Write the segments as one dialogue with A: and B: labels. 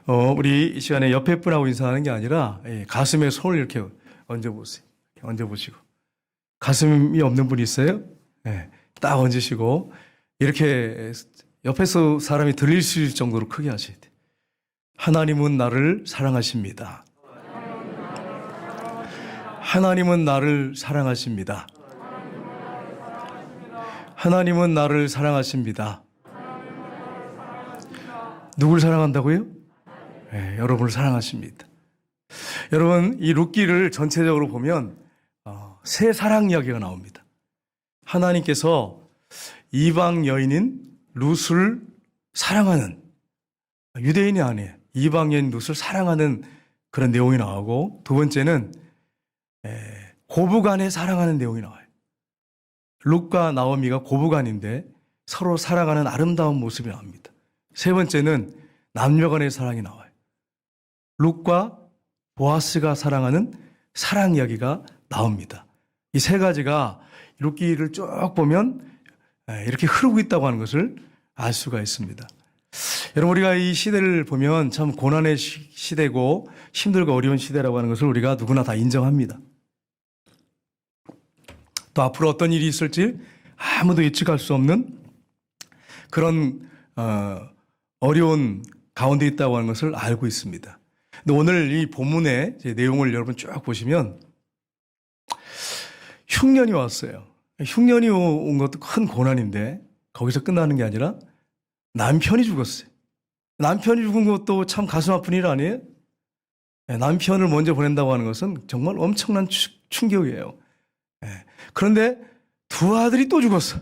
A: 우리 이 시간에 옆에 분하고 인사하는 게 아니라 가슴에 손을 이렇게 얹어보세요. 얹어보시고. 가슴이 없는 분 있어요? 딱 얹으시고 이렇게 옆에서 사람이 들릴 수 있을 정도로 크게 하셔야 돼요. 하나님은 나를 사랑하십니다. 하나님은 나를 사랑하십니다. 하나님은 나를 사랑하십니다. 누굴 사랑한다고요? 여러분을 사랑하십니다. 여러분, 이 룻기를 전체적으로 보면 새 사랑 이야기가 나옵니다. 하나님께서 이방 여인인 룻을 사랑하는, 유대인이 아니에요. 이방 여인 룻을 사랑하는 그런 내용이 나오고, 두 번째는 고부간에 사랑하는 내용이 나와요. 룻과 나오미가 고부간인데 서로 사랑하는 아름다운 모습이 나옵니다. 세 번째는 남녀간의 사랑이 나와요. 룻과 보아스가 사랑하는 사랑 이야기가 나옵니다. 이 세 가지가 룻기를 쭉 보면 이렇게 흐르고 있다고 하는 것을 알 수가 있습니다. 여러분, 우리가 이 시대를 보면 참 고난의 시대고 힘들고 어려운 시대라고 하는 것을 우리가 누구나 다 인정합니다. 또 앞으로 어떤 일이 있을지 아무도 예측할 수 없는 그런 어려운 가운데 있다고 하는 것을 알고 있습니다. 근데 오늘 이 본문의 내용을 여러분 쭉 보시면 흉년이 왔어요. 흉년이 온 것도 큰 고난인데 거기서 끝나는 게 아니라 남편이 죽었어요. 남편이 죽은 것도 참 가슴 아픈 일 아니에요? 남편을 먼저 보낸다고 하는 것은 정말 엄청난 충격이에요. 그런데 두 아들이 또 죽었어.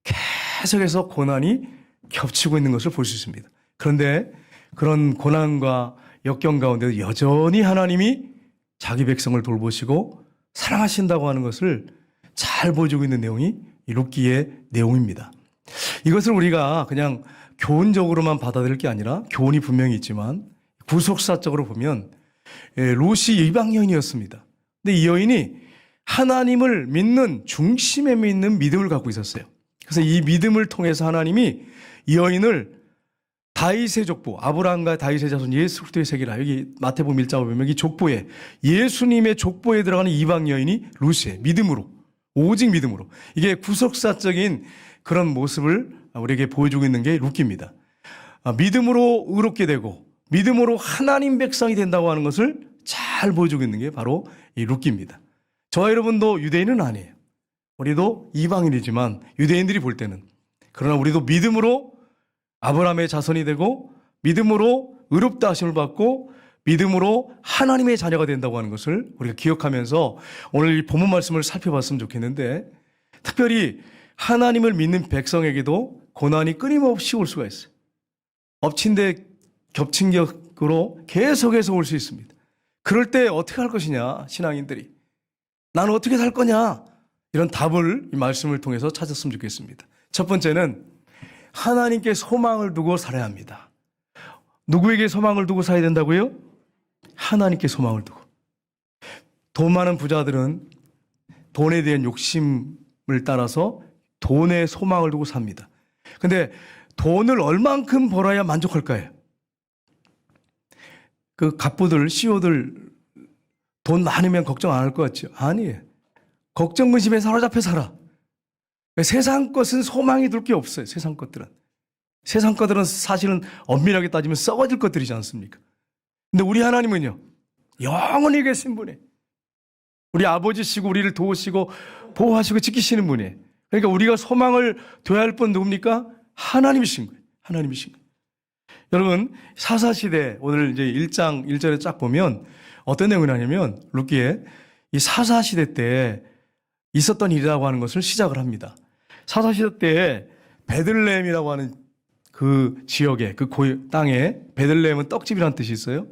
A: 계속해서 고난이 겹치고 있는 것을 볼 수 있습니다. 그런데 그런 고난과 역경 가운데도 여전히 하나님이 자기 백성을 돌보시고 사랑하신다고 하는 것을 잘 보여주고 있는 내용이 이 룻기의 내용입니다. 이것을 우리가 그냥 교훈적으로만 받아들일 게 아니라 교훈이 분명히 있지만 구속사적으로 보면 룻이 이방 여인이었습니다. 근데 이 여인이 하나님을 믿는 중심에 있는 믿음을 갖고 있었어요. 그래서 이 믿음을 통해서 하나님이 이 여인을 다윗의 족보, 아브라함과 다윗의 자손 예수 그리스도의 세계라, 여기 마태복음 1장을 보면 이 족보에 예수님의 족보에 들어가는 이방 여인이 룻이에요. 믿음으로, 오직 믿음으로. 이게 구속사적인 그런 모습을 우리에게 보여주고 있는 게 룻기입니다. 믿음으로 의롭게 되고 믿음으로 하나님 백성이 된다고 하는 것을 잘 보여주고 있는 게 바로 이 룻기입니다. 저와 여러분도 유대인은 아니에요. 우리도 이방인이지만 유대인들이 볼 때는, 그러나 우리도 믿음으로 아브라함의 자손이 되고 믿음으로 의롭다 하심을 받고 믿음으로 하나님의 자녀가 된다고 하는 것을 우리가 기억하면서 오늘 이 본문 말씀을 살펴봤으면 좋겠는데, 특별히 하나님을 믿는 백성에게도 고난이 끊임없이 올 수가 있어요. 엎친 데 겹친 격으로 계속해서 올 수 있습니다. 그럴 때 어떻게 할 것이냐, 신앙인들이. 나는 어떻게 살 거냐? 이런 답을 이 말씀을 통해서 찾았으면 좋겠습니다. 첫 번째는 하나님께 소망을 두고 살아야 합니다. 누구에게 소망을 두고 살아야 된다고요? 하나님께 소망을 두고. 돈 많은 부자들은 돈에 대한 욕심을 따라서 돈에 소망을 두고 삽니다. 근데 돈을 얼만큼 벌어야 만족할까요? 그 갑부들, CEO들 돈 많으면 걱정 안 할 것 같죠? 아니에요. 걱정 근심에 사로잡혀 살아. 세상 것은 소망이 둘 게 없어요. 세상 것들은. 세상 것들은 사실은 엄밀하게 따지면 썩어질 것들이지 않습니까? 근데 우리 하나님은요, 영원히 계신 분이에요. 우리 아버지시고 우리를 도우시고 보호하시고 지키시는 분이에요. 그러니까 우리가 소망을 둬야 할 분 누굽니까? 하나님이신 거예요. 하나님이신 거예요. 여러분, 사사시대 오늘 이제 1장 1절에 쫙 보면 어떤 내용이 나냐면 룻기에 이 사사시대 때 있었던 일이라고 하는 것을 시작을 합니다. 사사시대 때 베들레헴이라고 하는 그 지역에, 그 땅에, 베들레헴은 떡집이라는 뜻이 있어요.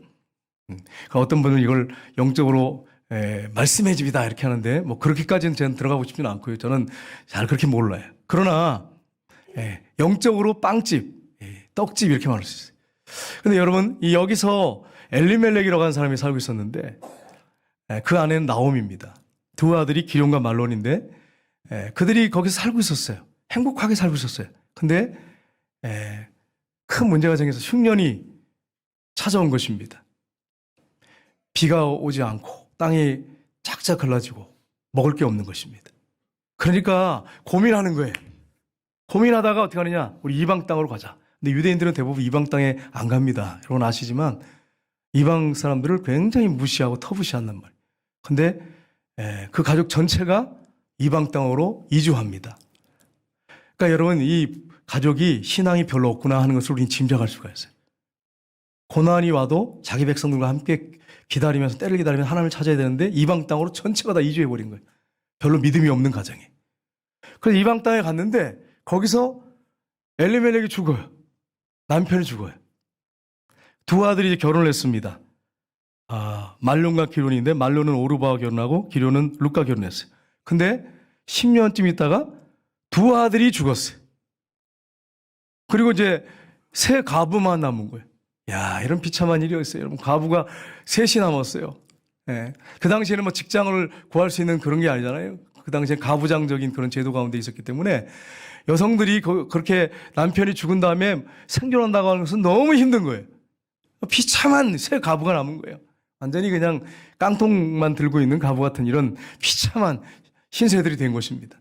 A: 그러니까 어떤 분은 이걸 영적으로 말씀의 집이다 이렇게 하는데 뭐 그렇게까지는 저는 들어가고 싶지는 않고요. 저는 잘 그렇게 몰라요. 그러나 영적으로 빵집, 떡집 이렇게 말할 수 있어요. 근데 여러분, 여기서 엘리멜렉이라고 하는 사람이 살고 있었는데 그 아내는 나옴입니다. 두 아들이 기럯과 말론인데 그들이 거기서 살고 있었어요. 행복하게 살고 있었어요. 근데 큰 문제가 생겨서 흉년이 찾아온 것입니다. 비가 오지 않고 땅이 쫙쫙 갈라지고 먹을 게 없는 것입니다. 그러니까 고민하는 거예요. 고민하다가 어떻게 하느냐? 우리 이방 땅으로 가자. 근데 유대인들은 대부분 이방 땅에 안 갑니다. 여러분 아시지만 이방 사람들을 굉장히 무시하고 터부시한단 말이에요. 근데 그 가족 전체가 이방 땅으로 이주합니다. 그러니까 여러분 이 가족이 신앙이 별로 없구나 하는 것을 우리는 짐작할 수가 있어요. 고난이 와도 자기 백성들과 함께 기다리면서 때를 기다리면서 하나님을 찾아야 되는데 이방 땅으로 전체가 다 이주해버린 거예요. 별로 믿음이 없는 가정에. 그래서 이방 땅에 갔는데 거기서 엘리멜렉이 죽어요. 남편이 죽어요. 두 아들이 이제 결혼을 했습니다. 말론과 기론인데 말론은 오르바와 결혼하고 기론은 룻과 결혼했어요. 근데 10년쯤 있다가 두 아들이 죽었어요. 그리고 이제 세 가부만 남은 거예요. 야, 이런 비참한 일이었어요. 여러분, 가부가 셋이 남았어요. 예. 그 당시에는 뭐 직장을 구할 수 있는 그런 게 아니잖아요. 그 당시에 가부장적인 그런 제도 가운데 있었기 때문에 여성들이 그렇게 남편이 죽은 다음에 생존한다고 하는 것은 너무 힘든 거예요. 비참한 새 가부가 남은 거예요. 완전히 그냥 깡통만 들고 있는 가부 같은 이런 비참한 신세들이 된 것입니다.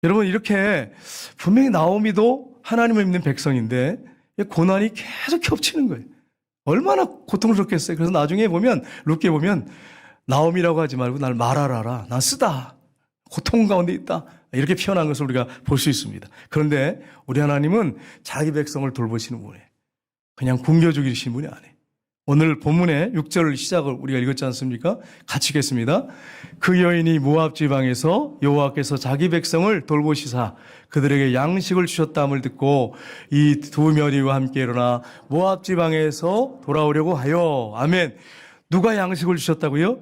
A: 여러분, 이렇게 분명히 나오미도 하나님을 믿는 백성인데 고난이 계속 겹치는 거예요. 얼마나 고통스럽겠어요. 그래서 나중에 보면 룻기에 보면 나오미라고 하지 말고 날 말하라라. 난 쓰다. 고통 가운데 있다. 이렇게 표현한 것을 우리가 볼 수 있습니다. 그런데 우리 하나님은 자기 백성을 돌보시는 분이에요. 그냥 굶겨 죽이시는 분이 아니에요. 오늘 본문의 6절 시작을 우리가 읽었지 않습니까? 같이 읽겠습니다. 그 여인이 모압 지방에서 여호와께서 자기 백성을 돌보시사 그들에게 양식을 주셨다함을 듣고 이 두 며느리와 함께 일어나 모압 지방에서 돌아오려고 하여. 아멘. 누가 양식을 주셨다고요?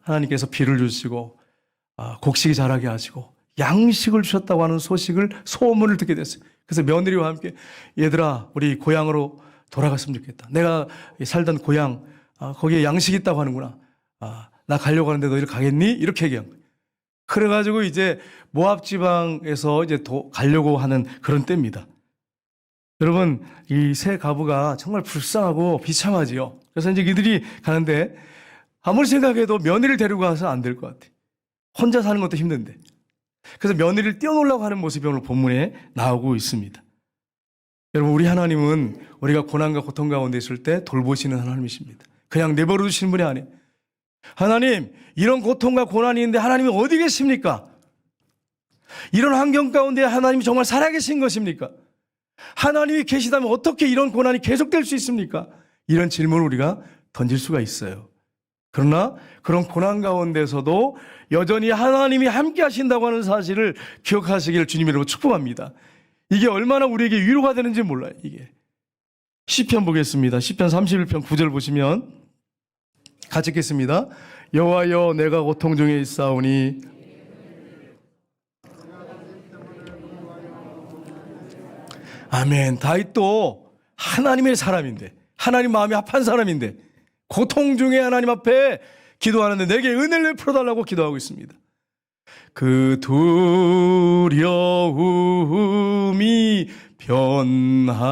A: 하나님께서 비를 주시고 곡식이 자라게 하시고 양식을 주셨다고 하는 소문을 듣게 됐어요. 그래서 며느리와 함께 얘들아 우리 고향으로 돌아갔으면 좋겠다. 내가 살던 고향 거기에 양식이 있다고 하는구나. 나 가려고 하는데 너희들 가겠니? 이렇게 얘기한 거예요. 그래가지고 이제 모압 지방에서 이제 가려고 하는 그런 때입니다. 여러분 이 세 가부가 정말 불쌍하고 비참하지요. 그래서 이제 이들이 가는데 아무리 생각해도 며느리를 데리고 가서 안 될 것 같아. 혼자 사는 것도 힘든데. 그래서 며느리를 떼어놓으려고 하는 모습이 오늘 본문에 나오고 있습니다. 여러분 우리 하나님은 우리가 고난과 고통 가운데 있을 때 돌보시는 하나님이십니다. 그냥 내버려 두시는 분이 아니에요. 하나님 이런 고통과 고난이 있는데 하나님이 어디 계십니까? 이런 환경 가운데 하나님이 정말 살아계신 것입니까? 하나님이 계시다면 어떻게 이런 고난이 계속될 수 있습니까? 이런 질문을 우리가 던질 수가 있어요. 그러나 그런 고난 가운데서도 여전히 하나님이 함께 하신다고 하는 사실을 기억하시기를 주님으로 축복합니다. 이게 얼마나 우리에게 위로가 되는지 몰라요. 이게 시편 보겠습니다. 시편 31편 9절 보시면 같이 읽겠습니다. 여호와여 내가 고통 중에 있사오니 아멘. 다윗도 하나님의 사람인데 하나님 마음이 합한 사람인데 고통 중에 하나님 앞에 기도하는데 내게 은혜를 풀어달라고 기도하고 있습니다. 그 두려움이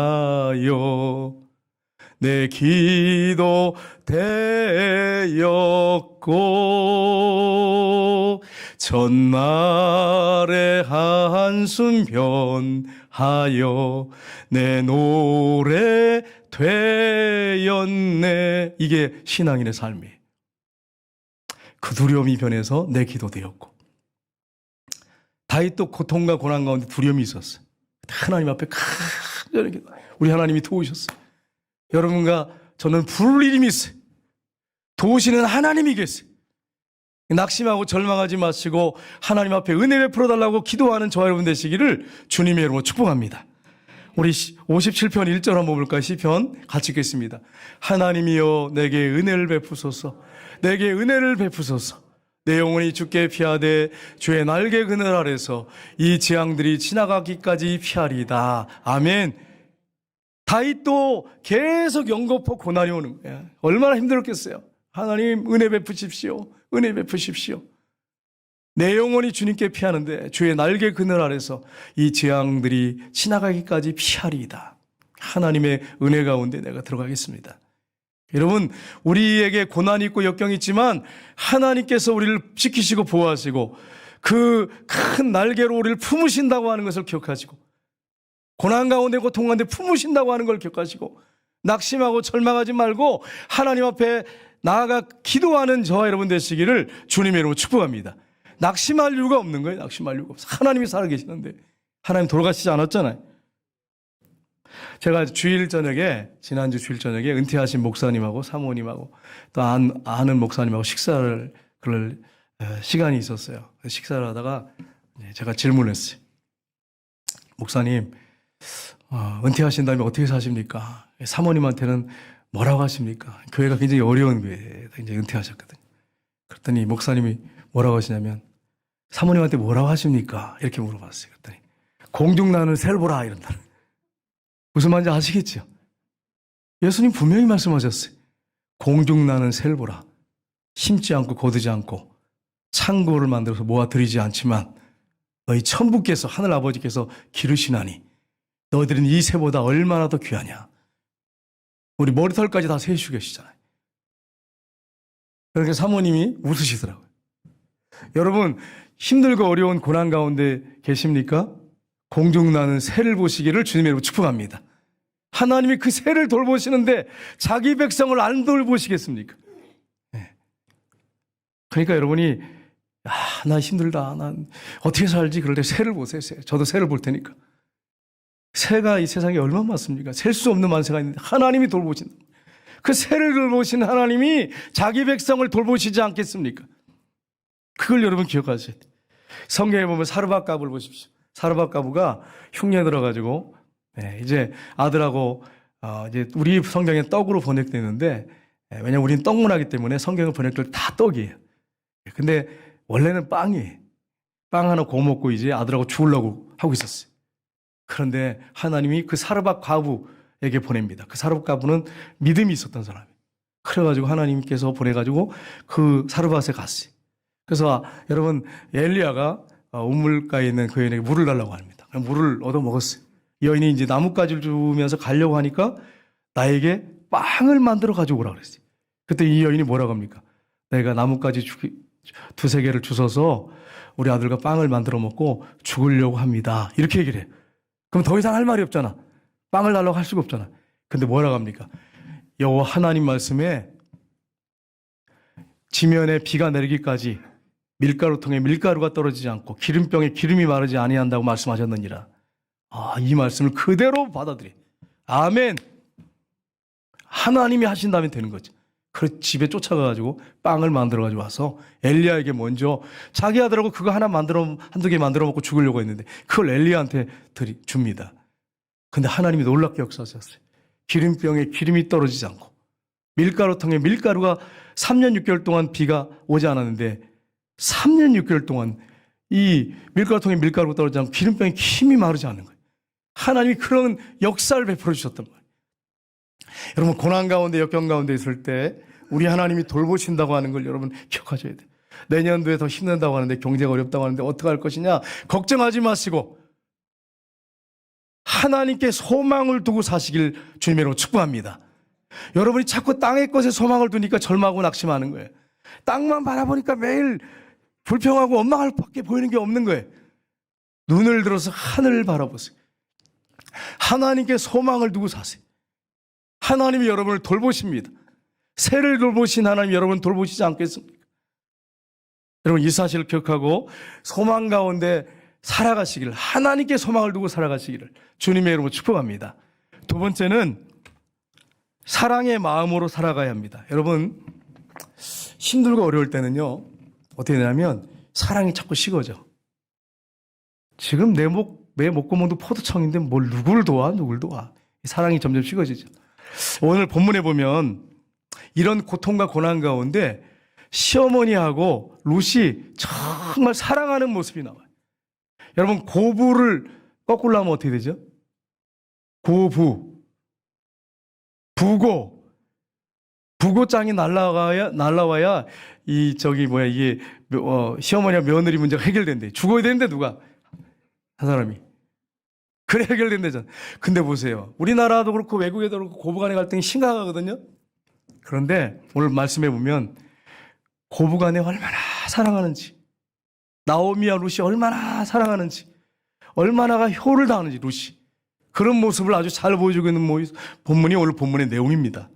A: 변하여 내 기도 되었고 전날의 한숨 변하여 내 노래 되었네. 이게 신앙인의 삶이에요. 그 두려움이 변해서 내 기도 되었고 다윗도 고통과 고난 가운데 두려움이 있었어요. 하나님 앞에 큰 우리 하나님이 도우셨어요. 여러분과 저는 부를 일이 있어요. 도우시는 하나님이 계세요. 낙심하고 절망하지 마시고 하나님 앞에 은혜 베풀어달라고 기도하는 저와 여러분 되시기를 주님의 이름으로 축복합니다. 우리 57편 1절 한번 볼까요? 시편 같이 읽겠습니다. 하나님이여 내게 은혜를 베푸소서. 내게 은혜를 베푸소서. 내 영혼이 주께 피하되 주의 날개 그늘 아래서 이 재앙들이 지나가기까지 피하리다. 아멘. 다윗도 계속 연거푸 고난이 오는 거야. 얼마나 힘들었겠어요. 하나님 은혜 베푸십시오. 은혜 베푸십시오. 내 영혼이 주님께 피하는데 주의 날개 그늘 아래서 이 재앙들이 지나가기까지 피하리이다. 하나님의 은혜 가운데 내가 들어가겠습니다. 여러분, 우리에게 고난이 있고 역경이 있지만 하나님께서 우리를 지키시고 보호하시고 그 큰 날개로 우리를 품으신다고 하는 것을 기억하시고, 고난 가운데 고통 가운데 품으신다고 하는 걸 기억하시고, 낙심하고 절망하지 말고 하나님 앞에 나아가 기도하는 저와 여러분 되시기를 주님의 이름으로 축복합니다. 낙심할 이유가 없는 거예요. 낙심할 이유가 없어요. 하나님이 살아계시는데. 하나님 돌아가시지 않았잖아요. 제가 지난주 주일 저녁에 은퇴하신 목사님하고 사모님하고 또 아는 목사님하고 식사를 그럴 시간이 있었어요. 식사를 하다가 제가 질문을 했어요. 목사님, 은퇴하신 다음에 어떻게 사십니까? 사모님한테는 뭐라고 하십니까? 교회가 굉장히 어려운 교회에 이제 은퇴하셨거든요. 그랬더니 목사님이 뭐라고 하시냐면, 사모님한테 뭐라고 하십니까? 이렇게 물어봤어요. 그랬더니 공중나는 새를 보라 이런다. 무슨 말인지 아시겠죠? 예수님 분명히 말씀하셨어요. 공중나는 새를 보라. 심지 않고 거두지 않고 창고를 만들어서 모아드리지 않지만 너희 천부께서, 하늘 아버지께서 기르시나니 너희들은 이 새보다 얼마나 더 귀하냐. 우리 머리털까지 다 세시고 계시잖아요. 그러니까 사모님이 웃으시더라고요. 여러분, 힘들고 어려운 고난 가운데 계십니까? 공중나는 새를 보시기를 주님의 이름으로 축복합니다. 하나님이 그 새를 돌보시는데 자기 백성을 안 돌보시겠습니까? 네. 그러니까 여러분이 나 힘들다, 난 어떻게 살지? 그럴 때 새를 보세요. 새. 저도 새를 볼 테니까. 새가 이 세상에 얼마나 많습니까? 셀 수 없는 많은 새가 있는데 하나님이 돌보신다. 그 새를 돌보신 하나님이 자기 백성을 돌보시지 않겠습니까? 그걸 여러분 기억하셔야 돼요. 성경에 보면 사르밧가부를 보십시오. 사르밧가부가 흉년에 들어가지고 이제 아들하고 이제 우리 성경에 떡으로 번역되는데, 왜냐면 우리는 떡 문화이기 때문에 성경을 번역될 다 떡이에요. 근데 원래는 빵이에요. 빵 하나 구워 먹고 이제 아들하고 죽으려고 하고 있었어요. 그런데 하나님이 그 사르밧가부에게 보냅니다. 그 사르밧가부는 믿음이 있었던 사람이에요. 그래가지고 하나님께서 보내가지고 그 사르밧에 갔어요. 그래서 여러분, 엘리야가 우물가에 있는 그 여인에게 물을 달라고 합니다. 물을 얻어 먹었어요. 이 여인이 이제 나뭇가지를 주면서 가려고 하니까 나에게 빵을 만들어 가져오라 그랬어요. 그때 이 여인이 뭐라고 합니까? 내가 나뭇가지 두세 개를 주워서 우리 아들과 빵을 만들어 먹고 죽으려고 합니다. 이렇게 얘기를 해요. 그럼 더 이상 할 말이 없잖아. 빵을 달라고 할 수가 없잖아. 근데 뭐라고 합니까? 여호와 하나님 말씀에 지면에 비가 내리기까지 밀가루통에 밀가루가 떨어지지 않고 기름병에 기름이 마르지 아니한다고 말씀하셨느니라. 이 말씀을 그대로 받아들여. 아멘. 하나님이 하신다면 되는 거죠. 그래서 집에 쫓아가가지고 빵을 만들어가지고 와서 엘리야에게 먼저 자기 아들하고 그거 한두 개 만들어 먹고 죽으려고 했는데 그걸 엘리야한테 줍니다. 근데 하나님이 놀랍게 역사하셨어요. 기름병에 기름이 떨어지지 않고 밀가루통에 밀가루가 3년 6개월 동안 비가 오지 않았는데 3년 6개월 동안 이 밀가루통에 밀가루가 떨어지지 않고 기름병에 힘이 마르지 않는 거예요. 하나님이 그런 역사를 베풀어 주셨던 거예요. 여러분, 고난 가운데 역경 가운데 있을 때 우리 하나님이 돌보신다고 하는 걸 여러분 기억하셔야 돼요. 내년도에 더 힘든다고 하는데, 경제가 어렵다고 하는데 어떻게 할 것이냐 걱정하지 마시고 하나님께 소망을 두고 사시길 주님의 이름으로 축복합니다. 여러분이 자꾸 땅의 것에 소망을 두니까 절망하고 낙심하는 거예요. 땅만 바라보니까 매일 불평하고 원망할 밖에 보이는 게 없는 거예요. 눈을 들어서 하늘을 바라보세요. 하나님께 소망을 두고 사세요. 하나님이 여러분을 돌보십니다. 새를 돌보신 하나님 여러분 돌보시지 않겠습니까? 여러분, 이 사실을 기억하고 소망 가운데 살아가시기를, 하나님께 소망을 두고 살아가시기를 주님의 이름으로 축복합니다. 두 번째는 사랑의 마음으로 살아가야 합니다. 여러분, 힘들고 어려울 때는요 어떻게 되냐면 사랑이 자꾸 식어져. 지금 내 목구멍도 포도청인데 뭘 누굴 도와. 사랑이 점점 식어지죠. 오늘 본문에 보면 이런 고통과 고난 가운데 시어머니하고 룻이 정말 사랑하는 모습이 나와요. 여러분, 고부를 거꾸로 하면 어떻게 되죠? 고부, 부고장이 날라와야 이게 시어머니와 며느리 문제가 해결된대. 죽어야 되는데 누가? 한 사람이. 그래 해결된다잖아. 근데 보세요. 우리나라도 그렇고 외국에도 그렇고 고부간의 갈등이 심각하거든요. 그런데 오늘 말씀해 보면 고부간에 얼마나 사랑하는지, 나오미와 룻이 얼마나 사랑하는지, 얼마나가 효를 다하는지 룻이 그런 모습을 아주 잘 보여주고 있는 본문이 오늘 본문의 내용입니다.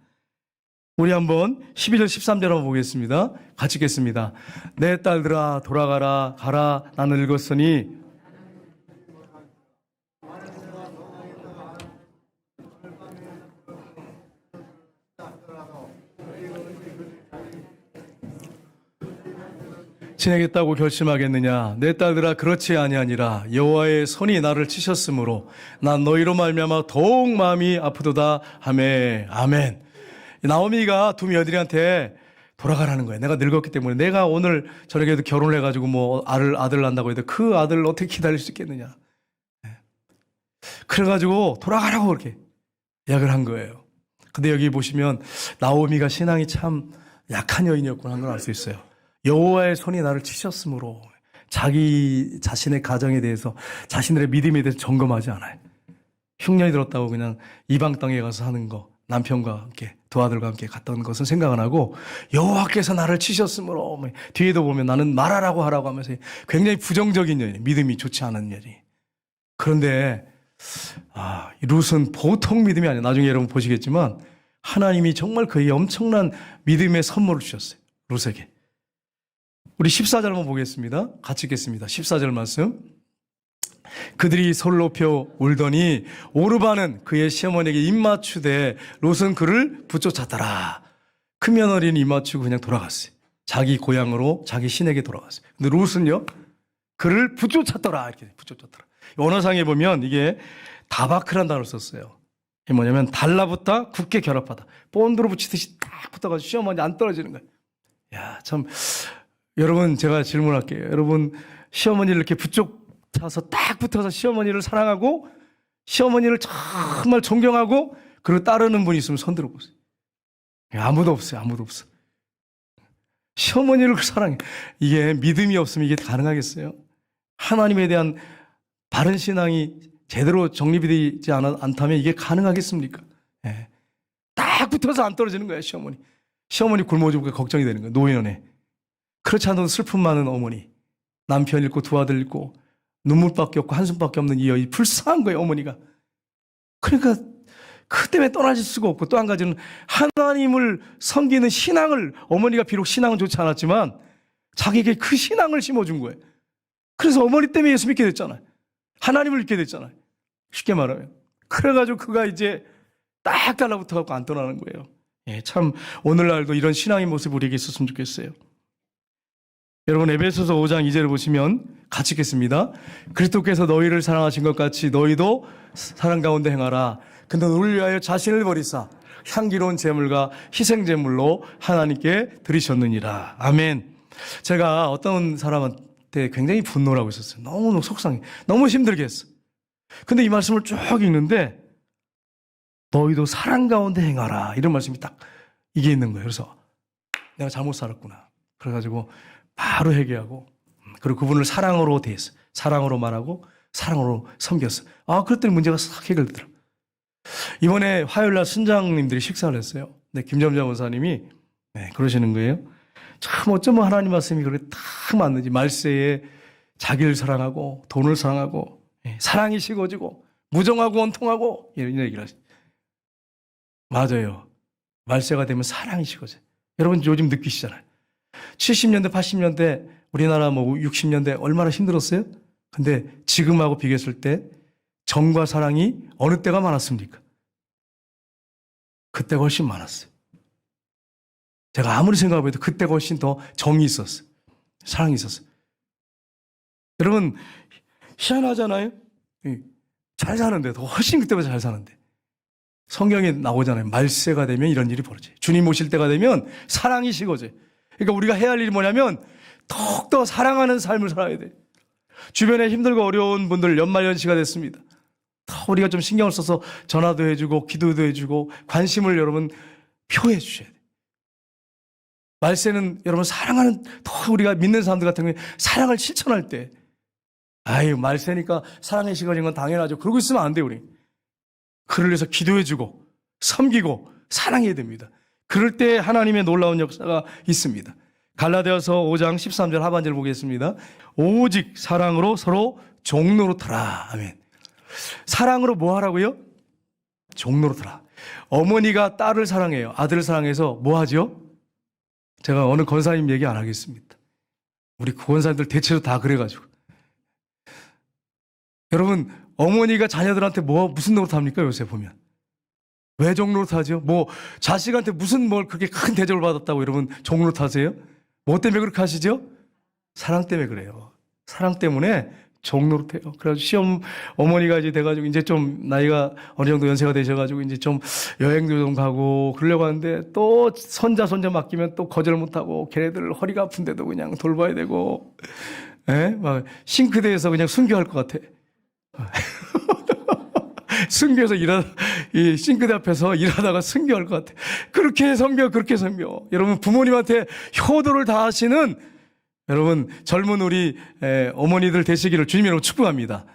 A: 우리 한번 12절 13절 한번 보겠습니다. 같이 읽겠습니다. 내 딸들아 돌아가라 가라 나는 늙었으니 지내겠다고 결심하겠느냐? 내 딸들아 그렇지 아니하니라. 여호와의 손이 나를 치셨으므로 난 너희로 말미암아 더욱 마음이 아프도다 하매. 아멘. 나오미가 두 며느리한테 돌아가라는 거예요. 내가 늙었기 때문에 내가 오늘 저녁에도 결혼을 해가지고 뭐 아들 낳는다고 해도 그 아들을 어떻게 기다릴 수 있겠느냐? 그래가지고 돌아가라고 그렇게 이야기를 한 거예요. 근데 여기 보시면 나오미가 신앙이 참 약한 여인이었구나 하는 걸 알 수 있어요. 여호와의 손이 나를 치셨으므로 자기 자신의 가정에 대해서 자신들의 믿음에 대해서 점검하지 않아요. 흉년이 들었다고 그냥 이방 땅에 가서 사는 거 남편과 함께 두 아들과 함께 갔던 것은 생각 안 하고 여호와께서 나를 치셨으므로 뒤에도 보면 나는 말하라고 하라고 하면서 굉장히 부정적인 여인, 믿음이 좋지 않은 여인. 그런데 룻은 보통 믿음이 아니에요. 나중에 여러분 보시겠지만 하나님이 정말 그에게 엄청난 믿음의 선물을 주셨어요. 룻에게. 우리 14절 한번 보겠습니다. 같이 읽겠습니다. 14절 말씀. 그들이 소를 높여 울더니 오르바는 그의 시어머니에게 입맞추되 롯은 그를 붙쫓았더라. 큰 며느리는 입맞추고 그냥 돌아갔어요. 자기 고향으로 자기 시내게 돌아갔어요. 근데 롯은요 그를 붙쫓았더라. 이렇게 붙쫓았더라. 언어상에 보면 이게 다바크란 단어를 썼어요. 이게 뭐냐면 달라붙다 굳게 결합하다. 본드로 붙이듯이 딱 붙어가지고 시어머니 안 떨어지는 거예요. 야, 참 여러분 제가 질문할게요. 여러분 시어머니를 이렇게 붙여서 딱 붙어서 시어머니를 사랑하고 시어머니를 정말 존경하고 그리고 따르는 분이 있으면 손 들어보세요. 아무도 없어요. 아무도 없어. 시어머니를 사랑해. 이게 믿음이 없으면 이게 가능하겠어요? 하나님에 대한 바른 신앙이 제대로 정립이 되지 않다면 이게 가능하겠습니까? 예. 딱 붙어서 안 떨어지는 거예요. 시어머니. 시어머니 굶어 죽을까 걱정이 되는 거예요. 노인원에. 그렇지 않아도 슬픔 많은 어머니, 남편 잃고 두 아들 잃고 눈물밖에 없고 한숨밖에 없는 이 여인 불쌍한 거예요. 어머니가. 그러니까 그 때문에 떠나질 수가 없고 또 한 가지는 하나님을 섬기는 신앙을 어머니가 비록 신앙은 좋지 않았지만 자기에게 그 신앙을 심어준 거예요. 그래서 어머니 때문에 예수 믿게 됐잖아요. 하나님을 믿게 됐잖아요. 쉽게 말하면. 그래가지고 그가 이제 딱 달라붙어갖고 안 떠나는 거예요. 예, 참 오늘날도 이런 신앙의 모습이 우리에게 있었으면 좋겠어요. 여러분 에베소서 5장 2절을 보시면 같이 읽겠습니다. 그리스도께서 너희를 사랑하신 것 같이 너희도 사랑 가운데 행하라. 근데 너를 위하여 자신을 버리사 향기로운 제물과 희생제물로 하나님께 드리셨느니라. 아멘. 제가 어떤 사람한테 굉장히 분노를 하고 있었어요. 너무 속상해. 너무 힘들게 했어. 근데 이 말씀을 쭉 읽는데 너희도 사랑 가운데 행하라. 이런 말씀이 딱 이게 있는 거예요. 그래서 내가 잘못 살았구나. 그래가지고 바로 회개하고 그리고 그분을 사랑으로 대했어. 사랑으로 말하고 사랑으로 섬겼어. 그랬더니 문제가 싹 해결되더라. 이번에 화요일날 순장님들이 식사를 했어요. 네, 김점자 원사님이 그러시는 거예요. 참 어쩌면 하나님 말씀이 그렇게 딱 맞는지 말세에 자기를 사랑하고 돈을 사랑하고 사랑이 식어지고 무정하고 원통하고 이런 얘기를 하시죠. 맞아요. 말세가 되면 사랑이 식어져요. 여러분 요즘 느끼시잖아요. 70년대 80년대 우리나라 60년대 얼마나 힘들었어요? 근데 지금하고 비교했을 때 정과 사랑이 어느 때가 많았습니까? 그때가 훨씬 많았어요. 제가 아무리 생각해도 그때가 훨씬 더 정이 있었어요. 사랑이 있었어요. 여러분 희한하잖아요. 잘 사는데 더 훨씬 그때보다 잘 사는데 성경에 나오잖아요. 말세가 되면 이런 일이 벌어져요. 주님 오실 때가 되면 사랑이 식어져요. 그러니까 우리가 해야 할 일이 뭐냐면 더욱더 사랑하는 삶을 살아야 돼요. 주변에 힘들고 어려운 분들 연말연시가 됐습니다. 더 우리가 좀 신경을 써서 전화도 해주고 기도도 해주고 관심을 여러분 표해 주셔야 돼요. 말세는 여러분 사랑하는 더 우리가 믿는 사람들 같은 경우에 사랑을 실천할 때 아유, 말세니까 사랑이 식어진 건 당연하죠. 그러고 있으면 안 돼요, 우리. 그를 위해서 기도해주고, 섬기고, 사랑해야 됩니다. 그럴 때 하나님의 놀라운 역사가 있습니다. 갈라디아서 5장 13절 하반절 보겠습니다. 오직 사랑으로 서로 종노릇하라. 아멘. 사랑으로 뭐 하라고요? 종노릇하라. 어머니가 딸을 사랑해요. 아들을 사랑해서 뭐 하죠? 제가 어느 권사님 얘기 안 하겠습니다. 우리 권사님들 대체로 다 그래가지고. 여러분, 어머니가 자녀들한테 무슨 노릇 합니까? 요새 보면. 왜 종노릇 하죠? 자식한테 무슨 그렇게 큰 대접을 받았다고 여러분 종노릇 하세요? 뭐 때문에 그렇게 하시죠? 사랑 때문에 그래요. 사랑 때문에 종노릇해요. 그래서 시험 어머니가 이제 돼가지고 이제 좀 나이가 어느 정도 연세가 되셔가지고 이제 좀 여행도 좀 가고 그러려고 하는데 또 손자 맡기면 또 거절 못하고 걔네들 허리가 아픈데도 그냥 돌봐야 되고, 막 싱크대에서 그냥 순교할 것 같아. 순교해서 이 싱크대 앞에서 일하다가 순교할 것 같아. 그렇게 섬겨. 여러분, 부모님한테 효도를 다하시는 여러분 젊은 우리 어머니들 되시기를 주님으로 축복합니다.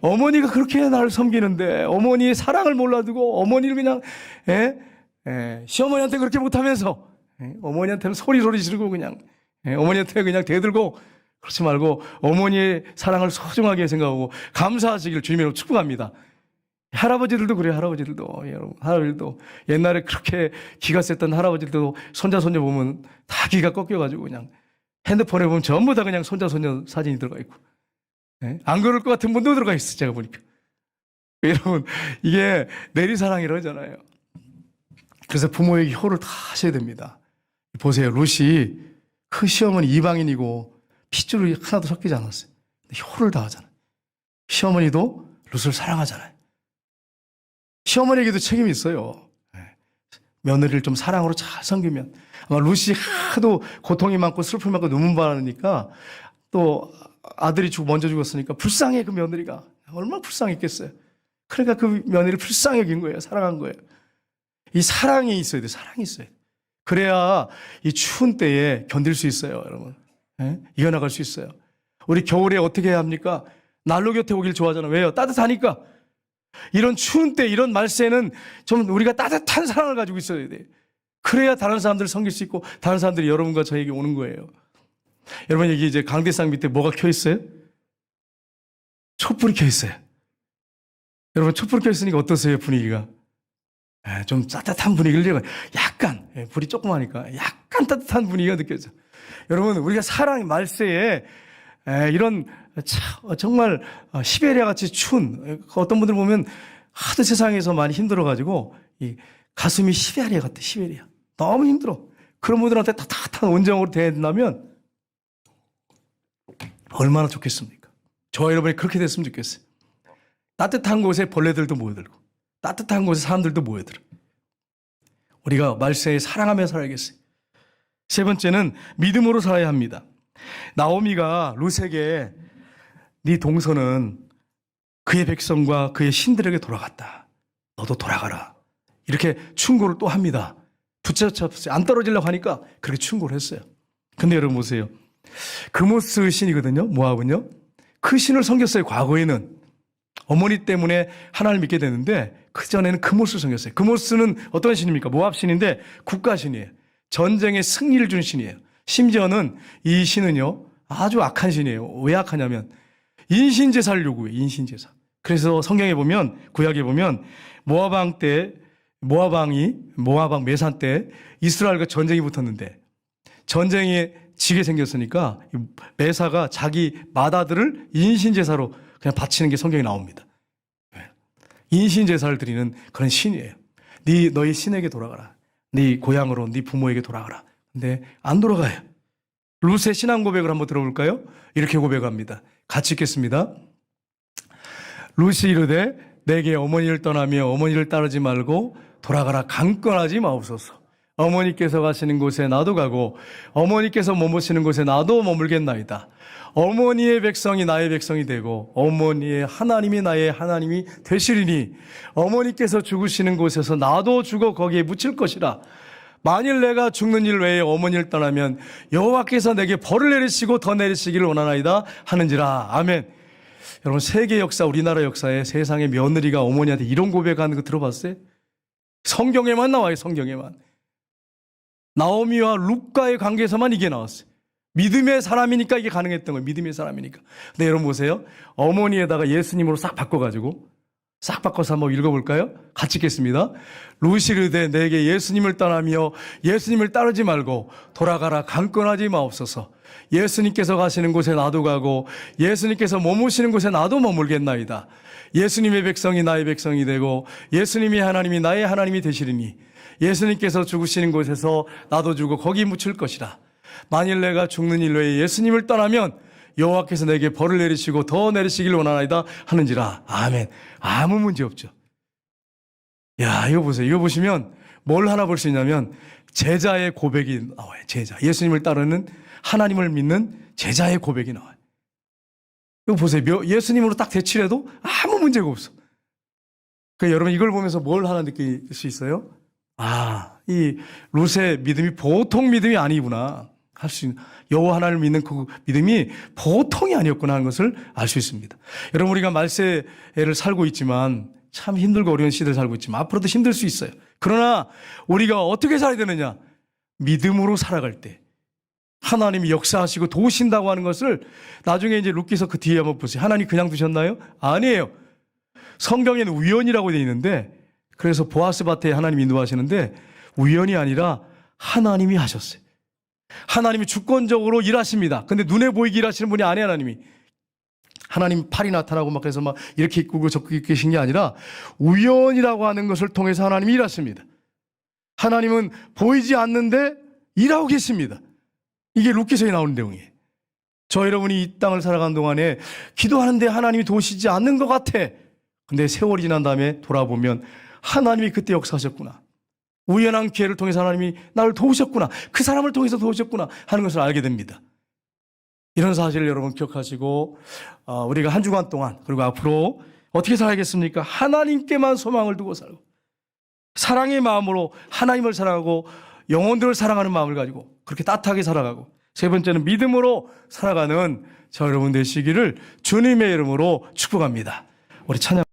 A: 어머니가 그렇게 나를 섬기는데 어머니의 사랑을 몰라두고 어머니를 그냥 시어머니한테 그렇게 못하면서 어머니한테는 소리 지르고 그냥 어머니한테 그냥 대들고 그렇지 말고 어머니의 사랑을 소중하게 생각하고 감사하시기를 주님으로 축복합니다. 할아버지들도 그래요. 할아버지들도 옛날에 그렇게 기가 셌던 할아버지들도 손자 손녀 보면 다 기가 꺾여가지고 그냥 핸드폰에 보면 전부 다 그냥 손자 손녀 사진이 들어가 있고, 안 그럴 것 같은 분도 들어가 있어. 제가 보니까. 여러분, 이게 내리사랑이라고 하잖아요. 그래서 부모에게 효를 다 하셔야 됩니다. 보세요. 룻이 그 시어머니 이방인이고 핏줄이 하나도 섞이지 않았어요. 근데 효를 다 하잖아요. 시어머니도 룻을 사랑하잖아요. 시어머니에게도 책임이 있어요. 며느리를 좀 사랑으로 잘 섬기면 아마 룻이 하도 고통이 많고 슬픔이 많고 눈물 바르니까 또 아들이 먼저 죽었으니까 불쌍해. 그 며느리가 얼마나 불쌍했겠어요. 그러니까 그 며느리를 불쌍히 여긴 거예요. 사랑한 거예요. 이 사랑이 있어야 돼요. 사랑이 있어야 돼요. 그래야 이 추운 때에 견딜 수 있어요. 여러분, 이겨나갈 수 있어요. 우리 겨울에 어떻게 해야 합니까? 난로 곁에 오길 좋아하잖아요. 왜요? 따뜻하니까. 이런 추운 때, 이런 말세는 좀 우리가 따뜻한 사랑을 가지고 있어야 돼요. 그래야 다른 사람들을 섬길 수 있고 다른 사람들이 여러분과 저에게 오는 거예요. 여러분, 여기 이제 강대상 밑에 뭐가 켜 있어요? 촛불이 켜 있어요. 여러분, 촛불이 켜 있으니까 어떠세요? 분위기가? 좀 따뜻한 분위기를 약간, 불이 조그마하니까 약간 따뜻한 분위기가 느껴져. 여러분, 우리가 사랑 말세에 이런 정말 시베리아 같이 추운, 어떤 분들 보면 하도 세상에서 많이 힘들어가지고 이 가슴이 시베리아 같아. 시베리아 너무 힘들어. 그런 분들한테 따뜻한 온정으로 대한다면 얼마나 좋겠습니까? 저와 여러분이 그렇게 됐으면 좋겠어요. 따뜻한 곳에 벌레들도 모여들고 따뜻한 곳에 사람들도 모여들어. 우리가 말세에 사랑하며 살아야겠어요. 세 번째는 믿음으로 살아야 합니다. 나오미가 룻에게 네 동서는 그의 백성과 그의 신들에게 돌아갔다. 너도 돌아가라. 이렇게 충고를 또 합니다. 붙잡았어요. 안 떨어지려고 하니까 그렇게 충고를 했어요. 근데 여러분 보세요. 그모스 신이거든요. 모압은요. 그 신을 섬겼어요. 과거에는. 어머니 때문에 하나님을 믿게 됐는데 그전에는 그모스를 섬겼어요. 그모스는 어떤 신입니까? 모압 신인데 국가신이에요. 전쟁에 승리를 주는 신이에요. 심지어는 이 신은요 아주 악한 신이에요. 왜 악하냐면 인신제사를 요구해요. 인신제사. 그래서 성경에 보면, 구약에 보면 모압 메산 때 이스라엘과 전쟁이 붙었는데 전쟁에 지게 생겼으니까 메사가 자기 맏아들을 인신제사로 그냥 바치는 게 성경에 나옵니다. 인신제사를 드리는 그런 신이에요. 너희 신에게 돌아가라. 네 고향으로, 네 부모에게 돌아가라. 근데 안 돌아가요. 룻의 신앙 고백을 한번 들어볼까요? 이렇게 고백합니다. 같이 읽겠습니다. 룻이 이르되 내게 어머니를 떠나며 어머니를 따르지 말고 돌아가라. 강권하지 마옵소서. 어머니께서 가시는 곳에 나도 가고 어머니께서 머무시는 곳에 나도 머물겠나이다. 어머니의 백성이 나의 백성이 되고 어머니의 하나님이 나의 하나님이 되시리니 어머니께서 죽으시는 곳에서 나도 죽어 거기에 묻힐 것이라. 만일 내가 죽는 일 외에 어머니를 떠나면 여호와께서 내게 벌을 내리시고 더 내리시기를 원하나이다 하는지라. 아멘. 여러분 세계 역사, 우리나라 역사에 세상의 며느리가 어머니한테 이런 고백하는 거 들어봤어요? 성경에만 나와요. 성경에만. 나오미와 룻과의 관계에서만 이게 나왔어요. 믿음의 사람이니까 이게 가능했던 거예요. 믿음의 사람이니까. 근데 여러분 보세요. 어머니에다가 예수님으로 싹 바꿔가지고 싹 바꿔서 한번 읽어볼까요? 같이 읽겠습니다. 룻이 이르되 내게 예수님을 떠나며 예수님을 따르지 말고 돌아가라 강권하지 마옵소서. 예수님께서 가시는 곳에 나도 가고 예수님께서 머무시는 곳에 나도 머물겠나이다. 예수님의 백성이 나의 백성이 되고 예수님이 하나님이 나의 하나님이 되시리니 예수님께서 죽으시는 곳에서 나도 죽어 거기 묻힐 것이라. 만일 내가 죽는 일로에 예수님을 떠나면 여호와께서 내게 벌을 내리시고 더 내리시길 원하나이다 하는지라. 아멘. 아무 문제 없죠. 야, 이거 보세요. 이거 보시면 뭘 하나 볼 수 있냐면 제자의 고백이 나와요. 제자. 예수님을 따르는 하나님을 믿는 제자의 고백이 나와요. 이거 보세요. 예수님으로 딱 대치해도 아무 문제가 없어. 그러니까 여러분 이걸 보면서 뭘 하나 느낄 수 있어요? 아, 이 룻의 믿음이 보통 믿음이 아니구나. 할 수 있는, 여호와 하나님을 믿는 그 믿음이 보통이 아니었구나 하는 것을 알 수 있습니다. 여러분 우리가 말세를 살고 있지만 참 힘들고 어려운 시대를 살고 있지만 앞으로도 힘들 수 있어요. 그러나 우리가 어떻게 살아야 되느냐? 믿음으로 살아갈 때 하나님이 역사하시고 도우신다고 하는 것을 나중에 이제 룻기서 그 뒤에 한번 보세요. 하나님 그냥 두셨나요? 아니에요. 성경에는 우연이라고 되어 있는데 그래서 보아스 밭에 하나님이 인도하시는데 우연이 아니라 하나님이 하셨어요. 하나님이 주권적으로 일하십니다. 근데 눈에 보이게 일하시는 분이 아니에요. 하나님 팔이 나타나고 막 그래서 막 이렇게 입고 저렇게 계신 게 아니라 우연이라고 하는 것을 통해서 하나님이 일하십니다. 하나님은 보이지 않는데 일하고 계십니다. 이게 룻기서에 나오는 내용이에요. 저 여러분이 이 땅을 살아가는 동안에 기도하는데 하나님이 도우시지 않는 것 같아. 근데 세월이 지난 다음에 돌아보면 하나님이 그때 역사하셨구나. 우연한 기회를 통해서 하나님이 나를 도우셨구나. 그 사람을 통해서 도우셨구나 하는 것을 알게 됩니다. 이런 사실을 여러분 기억하시고 우리가 한 주간 동안 그리고 앞으로 어떻게 살아야겠습니까? 하나님께만 소망을 두고 살고 사랑의 마음으로 하나님을 사랑하고 영혼들을 사랑하는 마음을 가지고 그렇게 따뜻하게 살아가고 세 번째는 믿음으로 살아가는 저 여러분 되시기를 주님의 이름으로 축복합니다. 우리 찬양